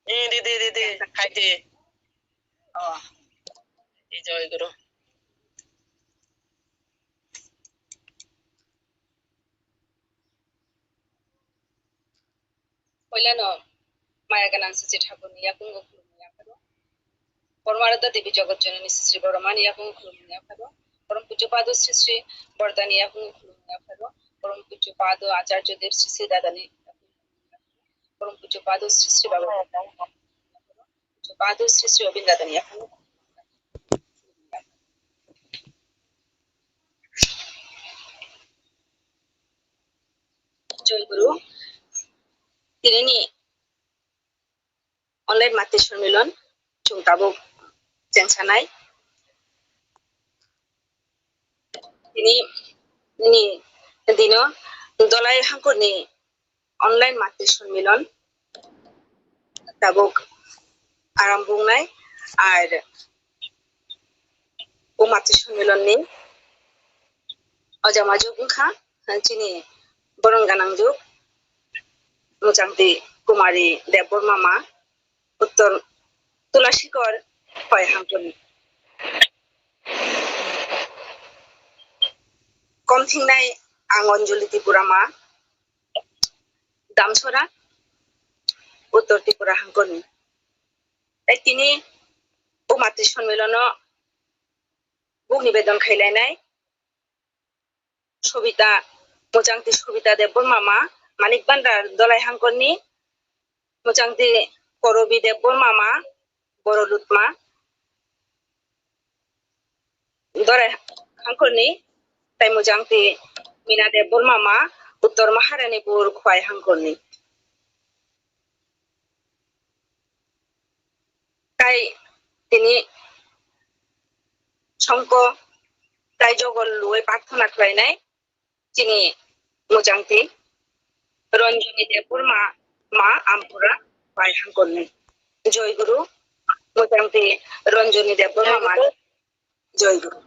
দিদি দিদি খাইতে এই জয় গুরু Hoylano Maya Ganansi Tabun Yakungo Yakado Formada Devi Jogot Janani Sri Boromani Yakun Yakado From Pujapado Sri Bordani Yakun Yakado From Pujapado Ajarjo Dev Sri Dadani From Pujapado Sri Baba Pujapado Sri Obindadani Yakun Joy Guru Tirini Online Matishur Milon Chungtabo Jengsanai Ini Dino Dolai Hankuni Online Matishur Milon Tabuk Arambungai আর ও মাতৃ সম্মেলন নেই অজামাজুক খা চিনি বরঙ্গানাংজুক মোজাংদি কুমারী দেববর্মা মা উত্তর তুলাসীকর হয় হাঙ্কনি কমথিংনাই আং অঞ্জলি ত্রিপুরা মা দামছড়া উত্তর ত্রিপুরা হাঙ্কনি তাই তিনি ও মাতৃ সম্মেলন বুক নিবেদন খাইলাইনাই সবিতা মোজাংতি সবিতা দেববর্মা মা মানিক বান্ডার দলাই হাঙ্কনি মোজাংতি করবি দেববর্মা মা বড়লুতমা দলাই হাঙ্কনি তাই মোজাংতি মিনা দেববর্মা মা উত্তর মহারানীপুর খোয়াই হাঙ্কনি তাই তিনি শঙ্ক তাই জগল লুয়ে প্রার্থনা খাইনাই তিনি মোজাংতি রঞ্জনী দেববর্মা মা আমপুরা খোয়াই হাঙ্কনি জয় গুরু মোজাংতি রঞ্জনী দেববর্মা মা জয় গুরু